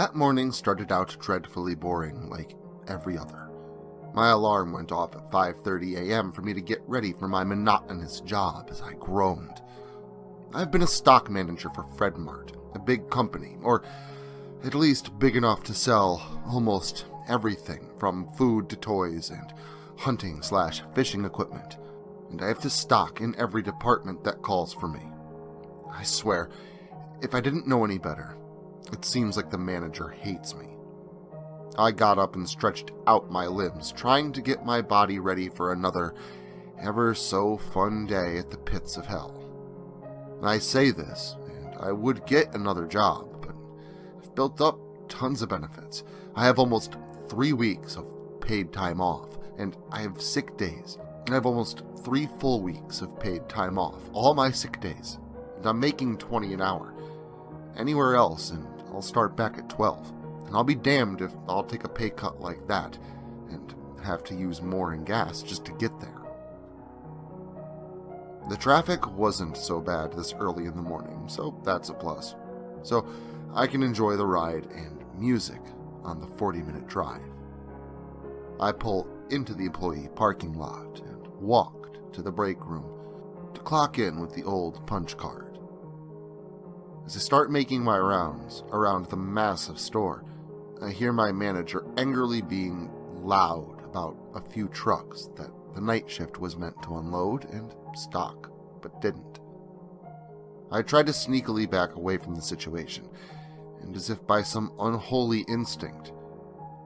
That morning started out dreadfully boring, like every other. My alarm went off at 5:30 a.m. for me to get ready for my monotonous job as I groaned. I've been a stock manager for Fred Mart, a big company, or at least big enough to sell almost everything from food to toys and hunting/fishing equipment, and I have to stock in every department that calls for me. I swear, if I didn't know any better, it seems like the manager hates me. I got up and stretched out my limbs, trying to get my body ready for another ever so fun day at the pits of hell. I say this, and I would get another job, but I've built up tons of benefits. I have almost 3 weeks of paid time off, and I have sick days. I have almost 3 full weeks of paid time off, all my sick days, and I'm making $20 an hour. Anywhere else, and I'll start back at 12. And I'll be damned if I'll take a pay cut like that and have to use more in gas just to get there. The traffic wasn't so bad this early in the morning, so that's a plus. So I can enjoy the ride and music on the 40-minute drive. I pull into the employee parking lot and walked to the break room to clock in with the old punch card. As I start making my rounds around the massive store, I hear my manager angrily being loud about a few trucks that the night shift was meant to unload and stock, but didn't. I tried to sneakily back away from the situation, and as if by some unholy instinct,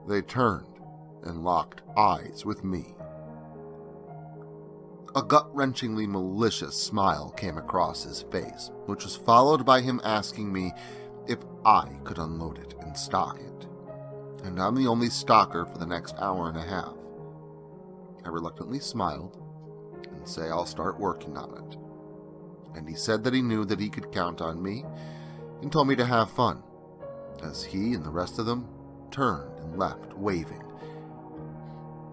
they turned and locked eyes with me. A gut-wrenchingly malicious smile came across his face, which was followed by him asking me if I could unload it and stock it. And I'm the only stalker for the next hour and a half. I reluctantly smiled and say I'll start working on it. And he said that he knew that he could count on me and told me to have fun, as he and the rest of them turned and left waving.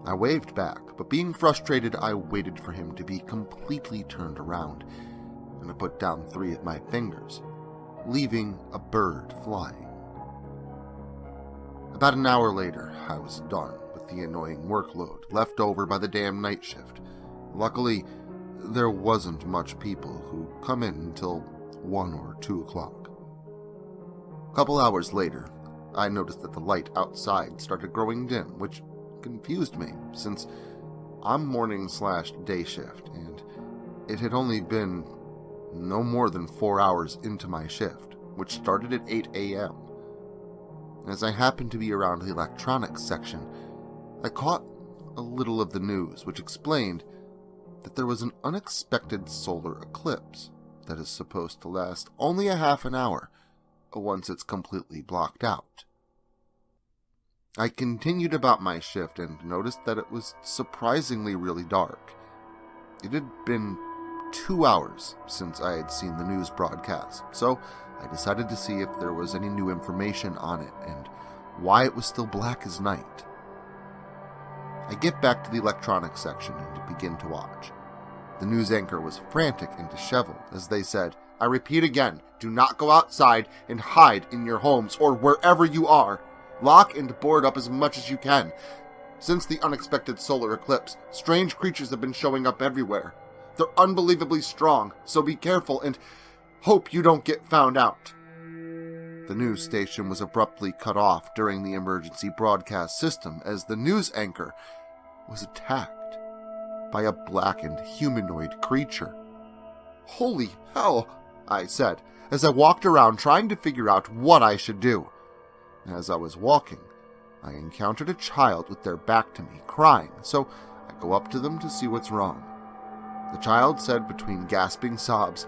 I waved back, but being frustrated, I waited for him to be completely turned around, and I put down 3 of my fingers, leaving a bird flying. About an hour later, I was done with the annoying workload left over by the damn night shift. Luckily, there wasn't much people who come in until 1 or 2 o'clock. A couple hours later, I noticed that the light outside started growing dim, which confused me, since I'm morning/day shift, and it had only been no more than 4 hours into my shift, which started at 8 a.m. As I happened to be around the electronics section, I caught a little of the news, which explained that there was an unexpected solar eclipse that is supposed to last only a half an hour once it's completely blocked out. I continued about my shift and noticed that it was surprisingly really dark. It had been 2 hours since I had seen the news broadcast, so I decided to see if there was any new information on it and why it was still black as night. I get back to the electronics section and begin to watch. The news anchor was frantic and disheveled as they said, "I repeat again, do not go outside and hide in your homes or wherever you are. Lock and board up as much as you can. Since the unexpected solar eclipse, strange creatures have been showing up everywhere. They're unbelievably strong, so be careful and hope you don't get found out." The news station was abruptly cut off during the emergency broadcast system as the news anchor was attacked by a blackened humanoid creature. "Holy hell," I said, as I walked around trying to figure out what I should do. As I was walking, I encountered a child with their back to me, crying, so I go up to them to see what's wrong. The child said between gasping sobs,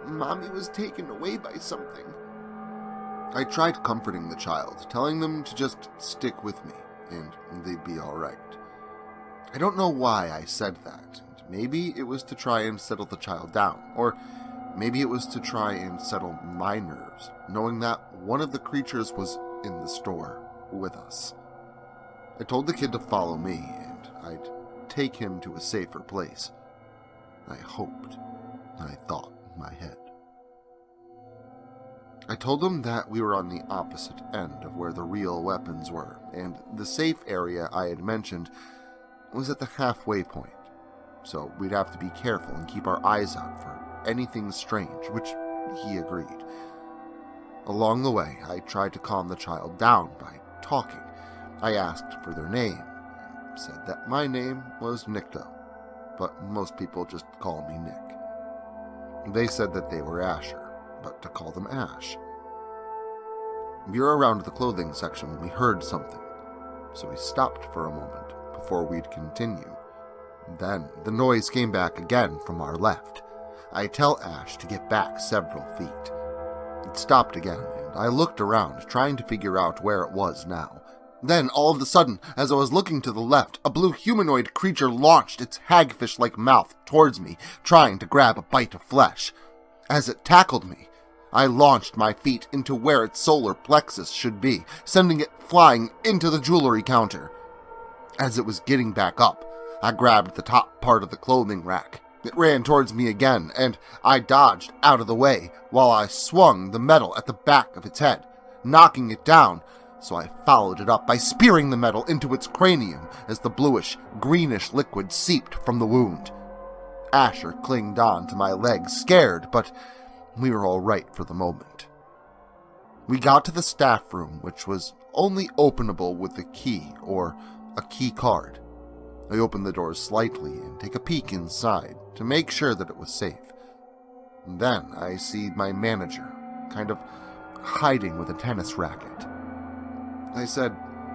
"Mommy was taken away by something." I tried comforting the child, telling them to just stick with me, and they'd be alright. I don't know why I said that, and maybe it was to try and settle the child down, or maybe it was to try and settle my nerves, knowing that one of the creatures was in the store with us. I told the kid to follow me, and I'd take him to a safer place. I hoped, I thought in my head. I told them that we were on the opposite end of where the real weapons were, and the safe area I had mentioned was at the halfway point, so we'd have to be careful and keep our eyes out for anything strange, which he agreed. Along the way, I tried to calm the child down by talking. I asked for their name, and said that my name was Nikto, but most people just call me Nick. They said that they were Asher, but to call them Ash. We were around the clothing section when we heard something, so we stopped for a moment before we'd continue. Then the noise came back again from our left. I tell Ash to get back several feet. It stopped again, and I looked around, trying to figure out where it was now. Then, all of a sudden, as I was looking to the left, a blue humanoid creature launched its hagfish-like mouth towards me, trying to grab a bite of flesh. As it tackled me, I launched my feet into where its solar plexus should be, sending it flying into the jewelry counter. As it was getting back up, I grabbed the top part of the clothing rack. It ran towards me again, and I dodged out of the way while I swung the metal at the back of its head, knocking it down, so I followed it up by spearing the metal into its cranium as the bluish-greenish liquid seeped from the wound. Asher clinged on to my leg, scared, but we were all right for the moment. We got to the staff room, which was only openable with a key or a key card. I opened the door slightly and take a peek inside to make sure that it was safe. And then I see my manager, kind of hiding with a tennis racket. I said,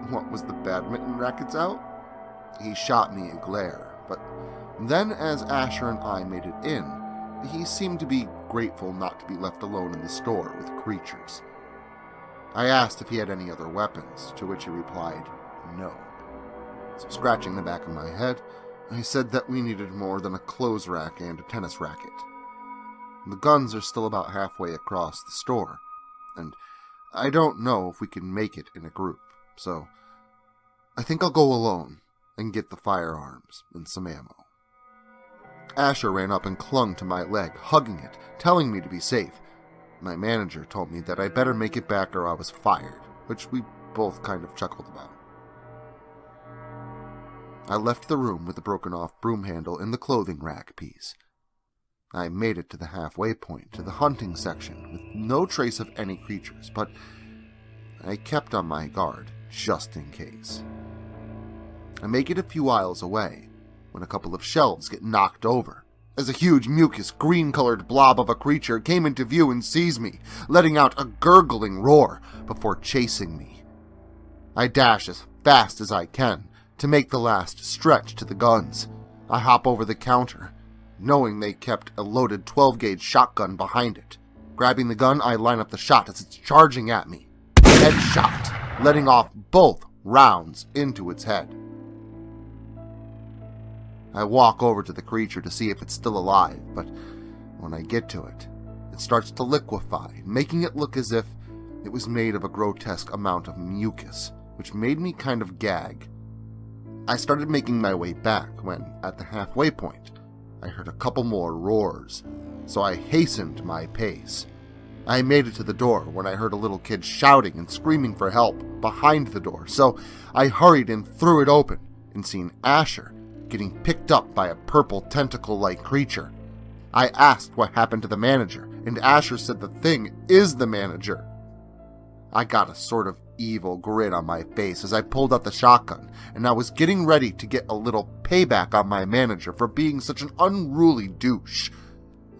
"What, was the badminton rackets out?" He shot me a glare, but then as Asher and I made it in, he seemed to be grateful not to be left alone in the store with creatures. I asked if he had any other weapons, to which he replied, no. So scratching the back of my head, I said that we needed more than a clothes rack and a tennis racket. The guns are still about halfway across the store, and I don't know if we can make it in a group, so I think I'll go alone and get the firearms and some ammo. Asher ran up and clung to my leg, hugging it, telling me to be safe. My manager told me that I better make it back or I was fired, which we both kind of chuckled about. I left the room with the broken-off broom handle in the clothing rack piece. I made it to the halfway point, to the hunting section, with no trace of any creatures, but I kept on my guard, just in case. I make it a few aisles away, when a couple of shelves get knocked over, as a huge mucus green-colored blob of a creature came into view and seized me, letting out a gurgling roar before chasing me. I dash as fast as I can to make the last stretch to the guns. I hop over the counter, knowing they kept a loaded 12-gauge shotgun behind it. Grabbing the gun, I line up the shot as it's charging at me. Headshot, letting off both rounds into its head. I walk over to the creature to see if it's still alive, but when I get to it, it starts to liquefy, making it look as if it was made of a grotesque amount of mucus, which made me kind of gag. I started making my way back when, at the halfway point, I heard a couple more roars, so I hastened my pace. I made it to the door when I heard a little kid shouting and screaming for help behind the door, so I hurried and threw it open and seen Asher getting picked up by a purple tentacle-like creature. I asked what happened to the manager, and Asher said the thing is the manager. I got a sort of evil grin on my face as I pulled out the shotgun, and I was getting ready to get a little payback on my manager for being such an unruly douche.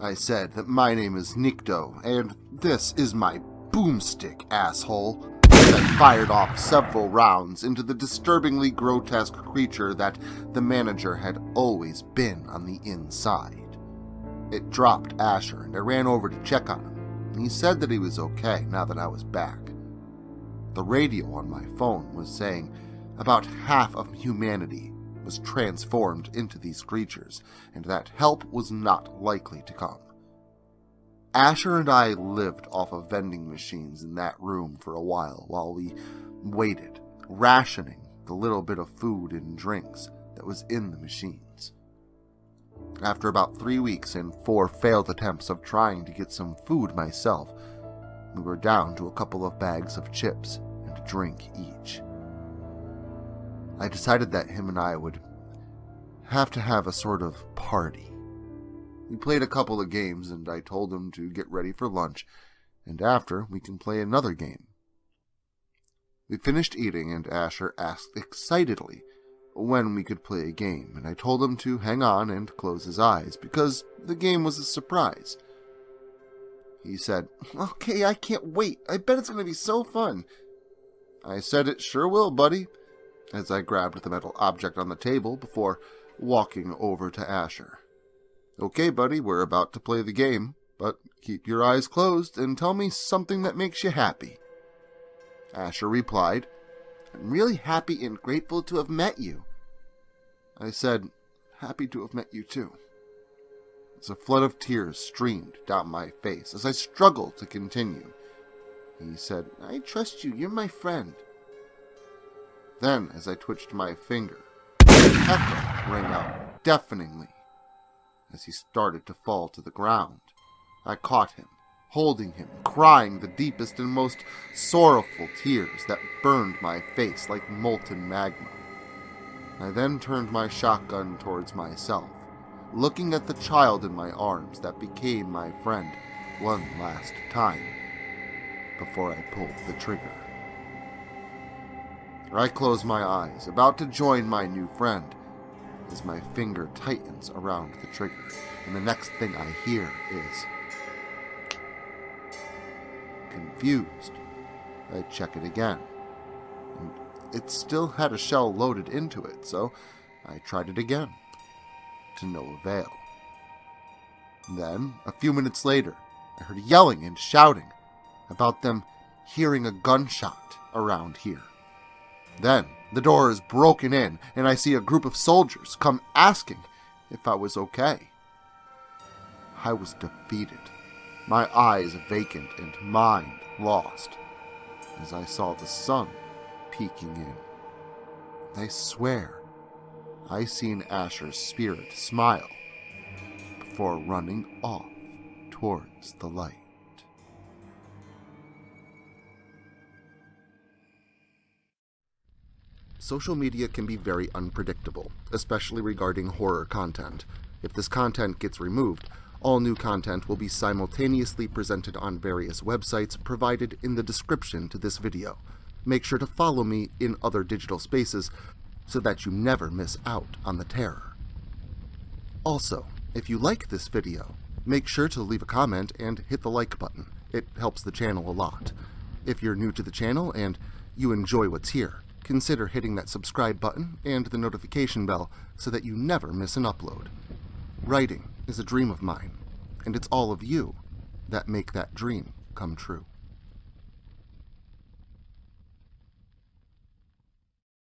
I said that my name is Nikto, and this is my boomstick, asshole. I fired off several rounds into the disturbingly grotesque creature that the manager had always been on the inside. It dropped Asher, and I ran over to check on him. He said that he was okay now that I was back. The radio on my phone was saying about half of humanity was transformed into these creatures, and that help was not likely to come. Asher and I lived off of vending machines in that room for a while we waited, rationing the little bit of food and drinks that was in the machines. After about 3 weeks and 4 failed attempts of trying to get some food myself, We were down to a couple of bags of chips and a drink each. I decided that him and I would have to have a sort of party. We played a couple of games, and I told him to get ready for lunch, and after, we can play another game. We finished eating, and Asher asked excitedly when we could play a game, and I told him to hang on and close his eyes, because the game was a surprise. He said, "Okay, I can't wait. I bet it's going to be so fun." I said, "It sure will, buddy," as I grabbed the metal object on the table before walking over to Asher. "Okay, buddy, we're about to play the game, but keep your eyes closed and tell me something that makes you happy." Asher replied, "I'm really happy and grateful to have met you." I said, "Happy to have met you too." As a flood of tears streamed down my face as I struggled to continue. He said, "I trust you, you're my friend." Then, as I twitched my finger, an echo rang out deafeningly. As he started to fall to the ground, I caught him, holding him, crying the deepest and most sorrowful tears that burned my face like molten magma. I then turned my shotgun towards myself, looking at the child in my arms that became my friend one last time before I pulled the trigger. I close my eyes, about to join my new friend, as my finger tightens around the trigger, and the next thing I hear is... Confused, I check it again, and it still had a shell loaded into it, so I tried it again, to no avail. Then, a few minutes later, I heard yelling and shouting about them hearing a gunshot around here. Then, the door is broken in, and I see a group of soldiers come asking if I was okay. I was defeated, my eyes vacant and mind lost, as I saw the sun peeking in. I swear I seen Asher's spirit smile before running off towards the light. Social media can be very unpredictable, especially regarding horror content. If this content gets removed, all new content will be simultaneously presented on various websites provided in the description to this video. Make sure to follow me in other digital spaces so that you never miss out on the terror. Also, if you like this video, make sure to leave a comment and hit the like button. It helps the channel a lot. If you're new to the channel and you enjoy what's here, consider hitting that subscribe button and the notification bell so that you never miss an upload. Writing is a dream of mine, and it's all of you that make that dream come true.